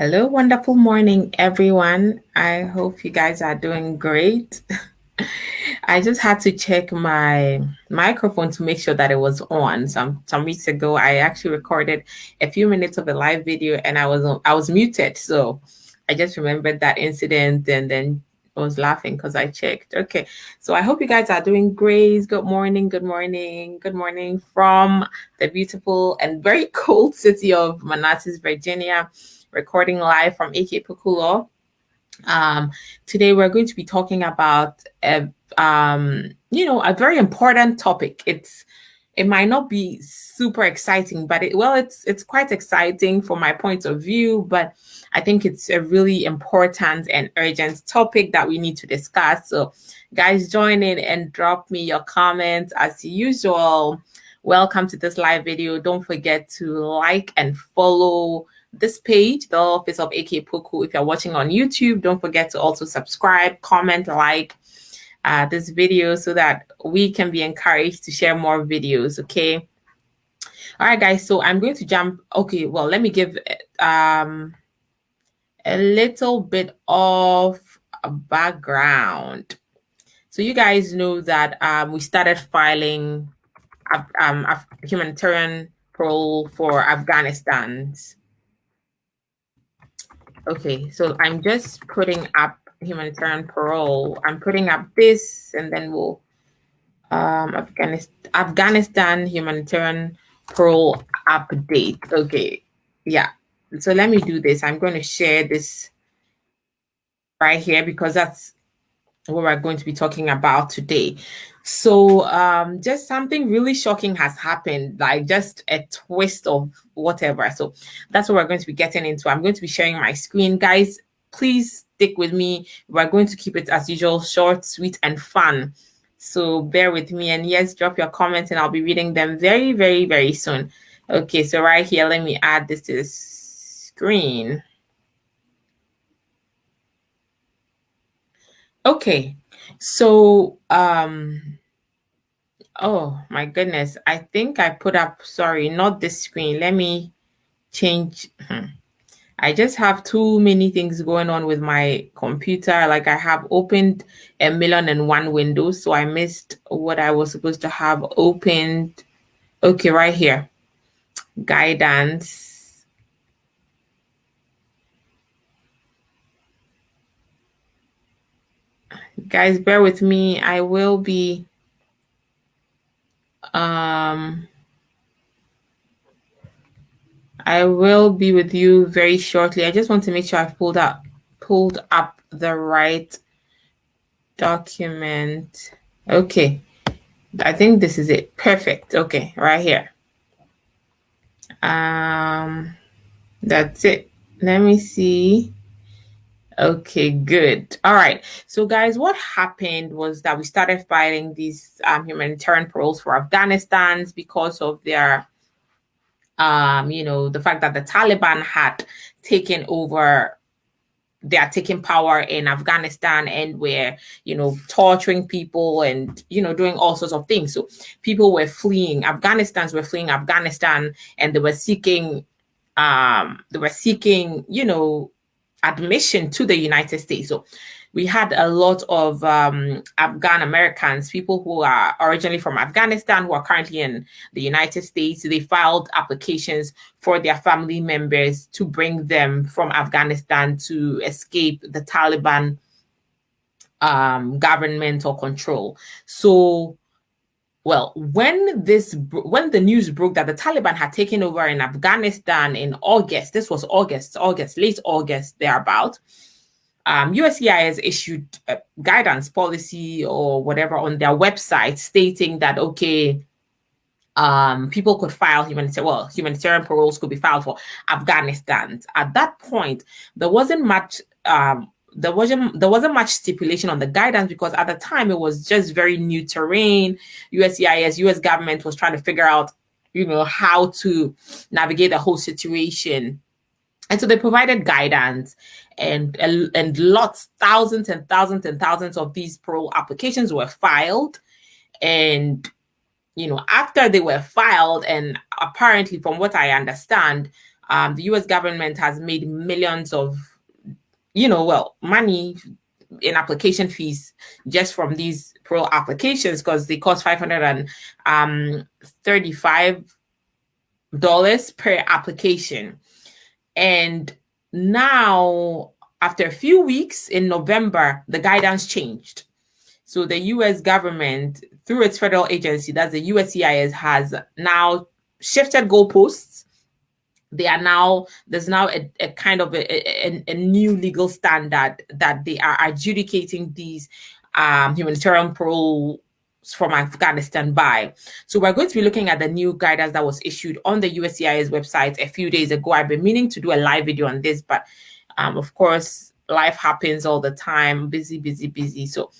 Hello, wonderful morning, everyone. I hope you guys are doing great. I just had to check my microphone to make sure that it was on. Some weeks ago, I actually recorded a few minutes of a live video and I was muted. So I just remembered that incident and then I was laughing because I checked. Okay. So I hope you guys are doing great. Good morning, good morning, good morning from the beautiful and very cold city of Manassas, Virginia, recording live from AK Poku. Um, Today we're going to be talking about a very important topic. It might not be super exciting, but it's quite exciting from my point of view, but I think it's a really important and urgent topic that we need to discuss. So guys, join in and drop me your comments as usual. Welcome to this live video. Don't forget to like and follow this page, the office of AK Poku. If you're watching on YouTube, don't forget to also subscribe, comment, like this video so that we can be encouraged to share more videos. Okay. All right, guys. So I'm going to jump. Okay. Well, let me give a little bit of a background. So you guys know that we started filing humanitarian parole for Afghanistan's. Okay, so I'm just putting up humanitarian parole. I'm putting up this and then we'll Afghanistan humanitarian parole update. Okay. Yeah. So let me do this. I'm going to share this right here because that's what we're going to be talking about today. So just something really shocking has happened, like just a twist of whatever. So that's what we're going to be getting into. I'm going to be sharing my screen. Guys, please stick with me. We're going to keep it as usual, short, sweet, and fun. So bear with me, and yes, drop your comments and I'll be reading them very, very, very soon. Okay, so right here, let me add this to the screen. Okay, so oh my goodness, I think I put up, sorry, not this screen. Let me change. I just have too many things going on with my computer. Like I have opened 1,000,001 windows, so I missed what I was supposed to have opened. Okay, right here. Guidance. Guys, bear with me. I will be with you very shortly. I just want to make sure I've pulled up the right document. Okay. I think this is it. Perfect. Okay, right here. That's it. Let me see. Okay, good. All right. So, guys, what happened was that we started filing these humanitarian paroles for Afghanistan's because of their, the fact that the Taliban had taken over. They are taking power in Afghanistan and were, torturing people and, doing all sorts of things. So people were fleeing. Afghanistans were fleeing Afghanistan and they were seeking, admission to the United States. So we had a lot of Afghan Americans, people who are originally from Afghanistan, who are currently in the United States. They filed applications for their family members to bring them from Afghanistan to escape the Taliban government or control. So, well, when the news broke that the Taliban had taken over in Afghanistan in August, this was late August, thereabout. USCIS issued a guidance policy or whatever on their website stating that, okay, people could file humanitarian paroles could be filed for Afghanistan. At that point, there wasn't much much stipulation on the guidance because at the time it was just very new terrain. USCIS, US government was trying to figure out, how to navigate the whole situation. And so they provided guidance and thousands and thousands and thousands of these parole applications were filed. And, after they were filed, and apparently from what I understand, the US government has made millions of, money in application fees just from these parole applications, because they cost $535 per application. And now, after a few weeks in November, the guidance changed. So the US government, through its federal agency, that's the USCIS, has now shifted goalposts. There's now a kind of a new legal standard that they are adjudicating these humanitarian parole from Afghanistan by. So we're going to be looking at the new guidance that was issued on the USCIS website a few days ago. I've been meaning to do a live video on this, but of course, life happens all the time. Busy. So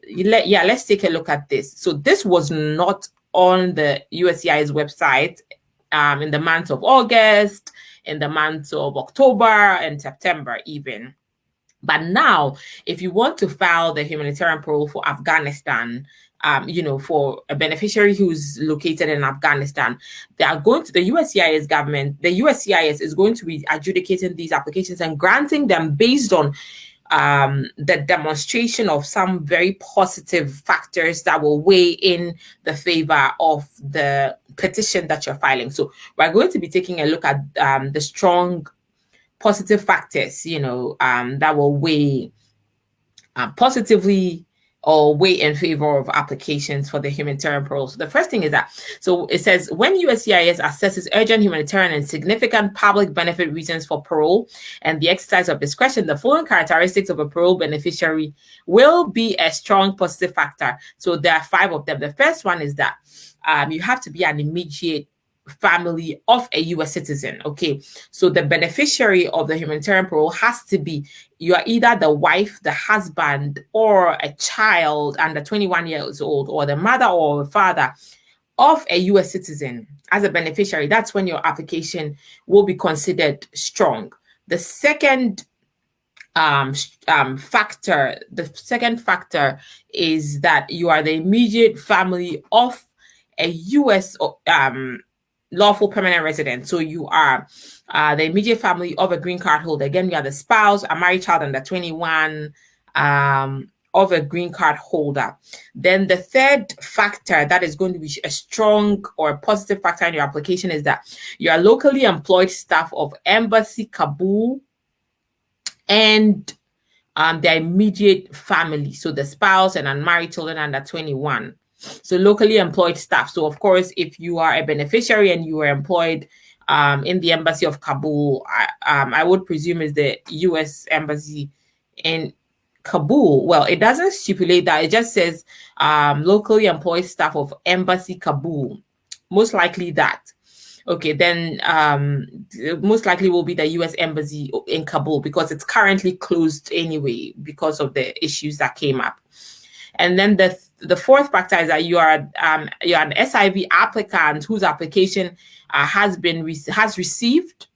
let's take a look at this. So this was not on the USCIS website in the month of August, in the months of October and September even. But now, if you want to file the humanitarian parole for Afghanistan, for a beneficiary who's located in Afghanistan, they are going to the USCIS government. The USCIS is going to be adjudicating these applications and granting them based on the demonstration of some very positive factors that will weigh in the favor of the petition that you're filing. So we're going to be taking a look at the strong positive factors, that will weigh positively or weigh in favor of applications for the humanitarian parole. So the first thing is that, so it says, when USCIS assesses urgent humanitarian and significant public benefit reasons for parole and the exercise of discretion, the following characteristics of a parole beneficiary will be a strong positive factor. So there are 5 of them. The first one is that you have to be an immediate family of a US citizen. Okay, so the beneficiary of the humanitarian parole has to be, you are either the wife, the husband, or a child under 21 years old, or the mother or the father of a US citizen as a beneficiary. That's when your application will be considered strong. The second factor is that you are the immediate family of a US lawful permanent resident. So you are the immediate family of a green card holder. Again, you are the spouse, a married child under 21 of a green card holder. Then the third factor that is going to be a strong or positive factor in your application is that you are locally employed staff of Embassy Kabul and their immediate family. So the spouse and unmarried children under 21. So locally employed staff. So of course, if you are a beneficiary and you are employed in the Embassy of Kabul, I would presume is the US Embassy in Kabul. Well, it doesn't stipulate that. It just says locally employed staff of Embassy Kabul. Most likely that. Okay, then most likely will be the US Embassy in Kabul, because it's currently closed anyway because of the issues that came up. And then the fourth factor is that you're an SIV applicant whose application has received.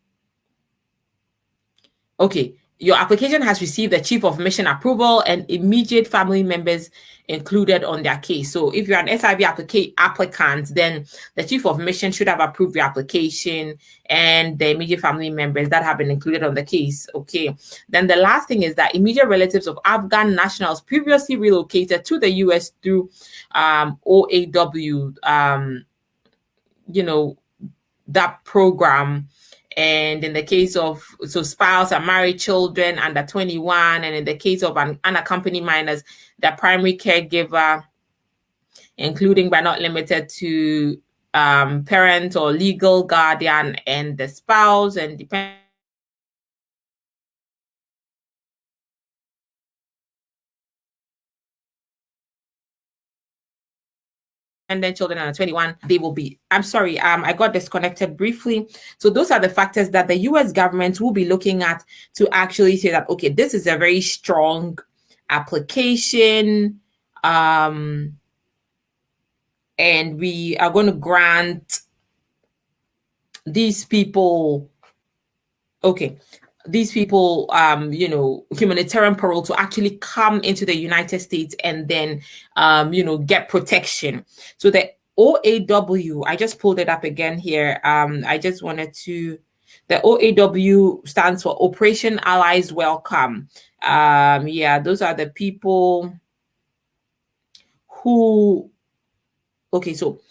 Okay, your application has received the chief of mission approval and immediate family members included on their case. So if you're an SIV applicant, then the chief of mission should have approved your application and the immediate family members that have been included on the case. Okay. Then the last thing is that immediate relatives of Afghan nationals previously relocated to the US through OAW, that program. And in the case of spouse and married children under 21, and in the case of unaccompanied minors, the primary caregiver, including but not limited to parent or legal guardian, and the spouse and dependent children under 21, they will be, I'm sorry, I got disconnected briefly. So those are the factors that the US government will be looking at to actually say that, okay, this is a very strong application, and we are going to grant these people, humanitarian parole to actually come into the United States and then, get protection. So the OAW, I just pulled it up again here. I just wanted to The OAW stands for Operation Allies Welcome. Yeah, those are the people who, okay, so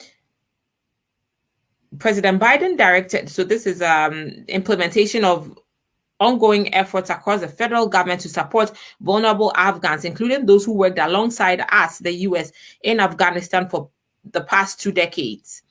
President Biden directed, so this is implementation of ongoing efforts across the federal government to support vulnerable Afghans, including those who worked alongside us, the US, in Afghanistan for the past 2 decades.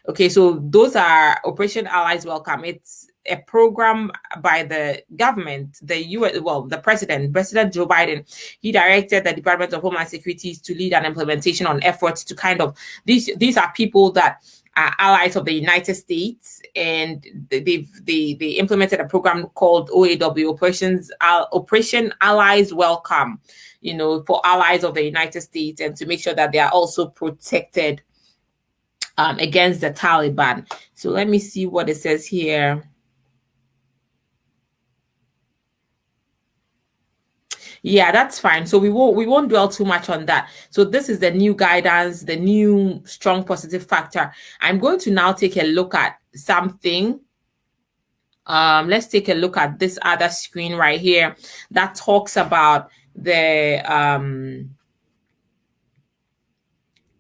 Okay, so those are Operation Allies Welcome. It's a program by the government, the US, well, the President Joe Biden. He directed the Department of Homeland Security to lead an implementation on efforts to kind of, these are people that are allies of the United States, and they implemented a program called OAW, Operation Allies Welcome, you know, for allies of the United States, and to make sure that they are also protected against the Taliban. So let me see what it says here. Yeah, that's fine. So we won't dwell too much on that. So this is the new guidance, the new strong positive factor. I'm going to now take a look at something. Let's take a look at this other screen right here that talks about the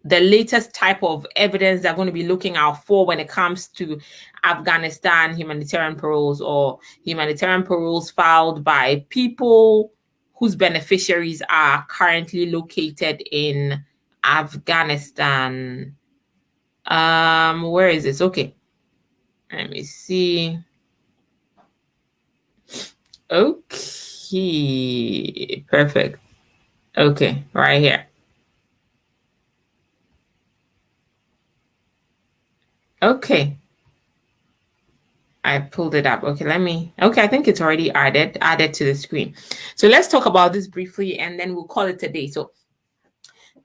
latest type of evidence they're going to be looking out for when it comes to Afghanistan humanitarian paroles, or humanitarian paroles filed by people whose beneficiaries are currently located in Afghanistan. Where is this? Okay, let me see. Okay, perfect. Okay, right here. Okay, I pulled it up. Okay, okay, I think it's already added to the screen. So let's talk about this briefly and then we'll call it a day. So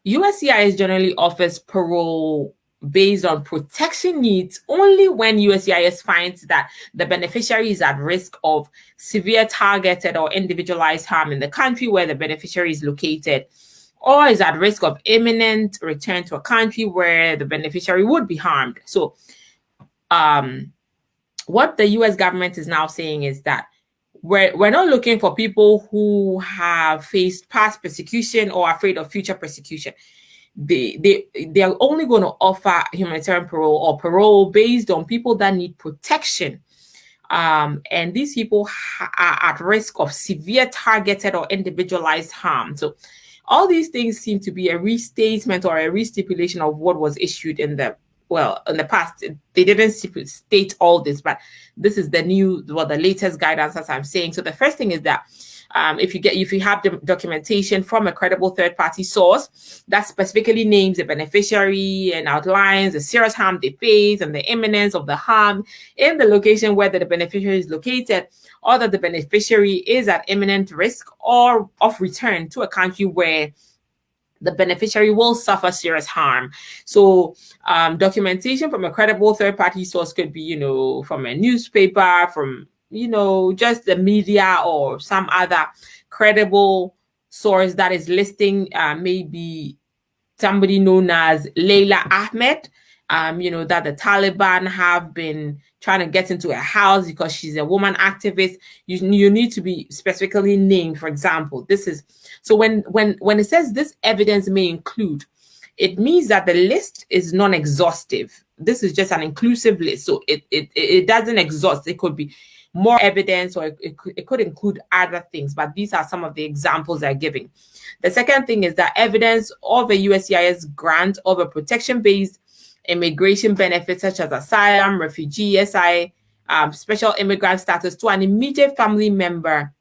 USCIS generally offers parole based on protection needs only when USCIS finds that the beneficiary is at risk of severe targeted or individualized harm in the country where the beneficiary is located, or is at risk of imminent return to a country where the beneficiary would be harmed. So what the US government is now saying is that we're not looking for people who have faced past persecution or afraid of future persecution. They're only going to offer humanitarian parole or parole based on people that need protection. And these people are at risk of severe targeted or individualized harm. So all these things seem to be a restatement or a restipulation of what was issued in the past. They didn't state all this, but this is the latest guidance, as I'm saying. So the first thing is that if you have the documentation from a credible third-party source that specifically names the beneficiary and outlines the serious harm they face and the imminence of the harm in the location where the beneficiary is located, or that the beneficiary is at imminent risk or of return to a country where the beneficiary will suffer serious harm. So documentation from a credible third-party source could be, from a newspaper, from, just the media or some other credible source that is listing maybe somebody known as Layla Ahmed, that the Taliban have been trying to get into a house because she's a woman activist. You need to be specifically named. For example, this is so when it says this evidence may include, it means that the list is non-exhaustive. This is just an inclusive list, so it doesn't exhaust. It could be more evidence, or it could include other things, but these are some of the examples they're giving. The second thing is that evidence of a USCIS grant of a protection-based immigration benefits such as asylum, refugee, SI, special immigrant status to an immediate family member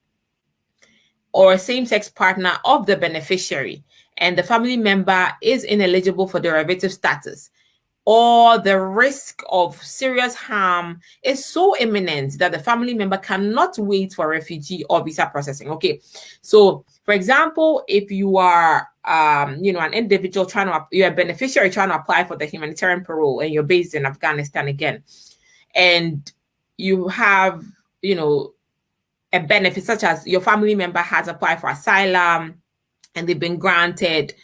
or a same-sex partner of the beneficiary, and the family member is ineligible for derivative status, or the risk of serious harm is so imminent that the family member cannot wait for refugee or visa processing. Okay, so for example, if you are an individual you're a beneficiary trying to apply for the humanitarian parole, and you're based in Afghanistan again, and you have a benefit such as your family member has applied for asylum and they've been granted,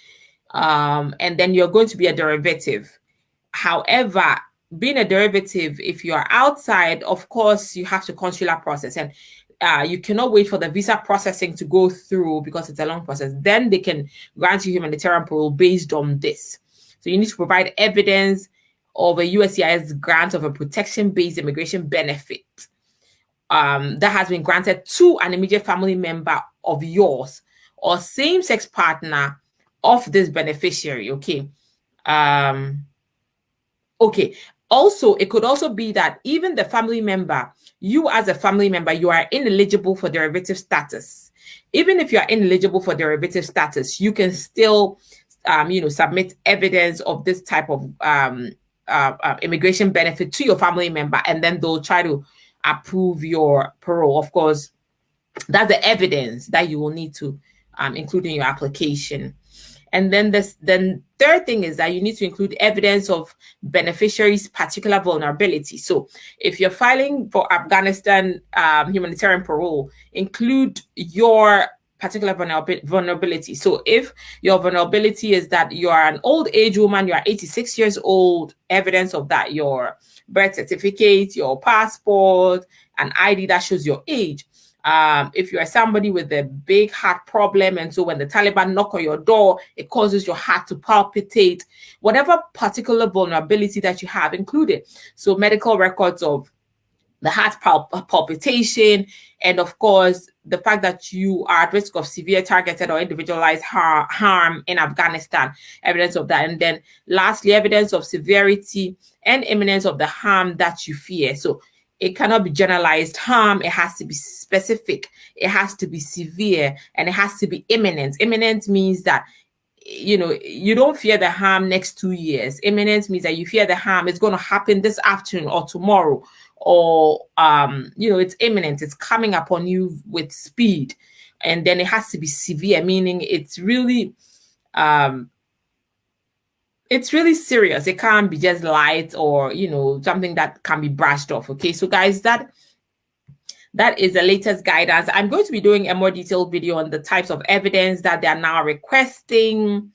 and then you're going to be a derivative. However, being a derivative, if you are outside, of course, you have to consular process, and you cannot wait for the visa processing to go through because it's a long process. Then they can grant you humanitarian parole based on this. So you need to provide evidence of a USCIS grant of a protection-based immigration benefit that has been granted to an immediate family member of yours or same-sex partner of this beneficiary. Okay. Okay. Also, it could also be that even the family member, you as a family member, you are ineligible for derivative status. Even if you are ineligible for derivative status, you can still, submit evidence of this type of immigration benefit to your family member, and then they'll try to approve your parole. Of course, that's the evidence that you will need to include in your application. And then third thing is that you need to include evidence of beneficiaries' particular vulnerability. So if you're filing for Afghanistan humanitarian parole, include your particular vulnerability. So if your vulnerability is that you are an old age woman, you are 86 years old, evidence of that, your birth certificate, your passport, an ID that shows your age. If you are somebody with a big heart problem, and so when the Taliban knock on your door, it causes your heart to palpitate, whatever particular vulnerability that you have included. So medical records of the heart palpitation, and of course, the fact that you are at risk of severe targeted or individualized harm in Afghanistan, evidence of that. And then lastly, evidence of severity and imminence of the harm that you fear. So it cannot be generalized harm. It has to be specific. It has to be severe, and it has to be imminent. Imminent means that, you don't fear the harm next 2 years. Imminent means that you fear the harm is going to happen this afternoon or tomorrow, or, it's imminent. It's coming upon you with speed. And then it has to be severe, meaning it's really serious. It can't be just light or, something that can be brushed off. Okay. So guys, that is the latest guidance. I'm going to be doing a more detailed video on the types of evidence that they are now requesting.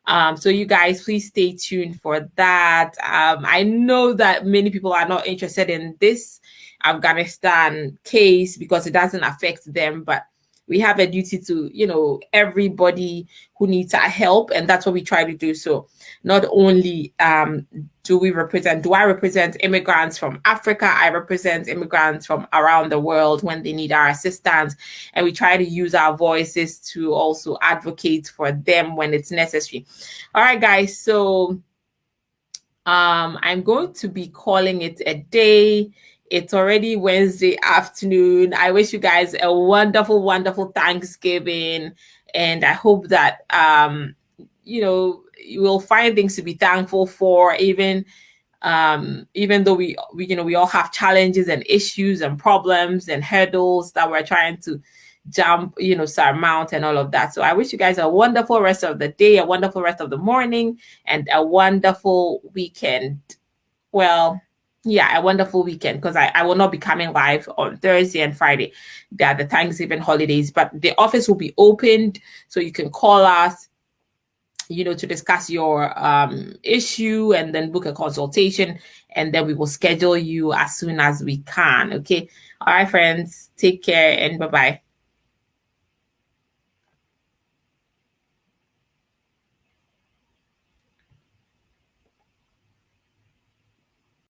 So you guys, please stay tuned for that. I know that many people are not interested in this Afghanistan case because it doesn't affect them, but we have a duty to, everybody who needs our help, and that's what we try to do. So not only do I represent immigrants from Africa, I represent immigrants from around the world when they need our assistance, and we try to use our voices to also advocate for them when it's necessary. All right, guys, so I'm going to be calling it a day. It's already Wednesday afternoon. I wish you guys a wonderful, wonderful Thanksgiving. And I hope that, you will find things to be thankful for, even though we all have challenges and issues and problems and hurdles that we're trying to jump, surmount and all of that. So I wish you guys a wonderful rest of the day, a wonderful rest of the morning, and a wonderful weekend. Well, yeah, a wonderful weekend, because I will not be coming live on Thursday and Friday. They are the Thanksgiving holidays, but the office will be opened, so you can call us, to discuss your issue, and then book a consultation, and then we will schedule you as soon as we can. Okay. All right, friends, take care and bye-bye.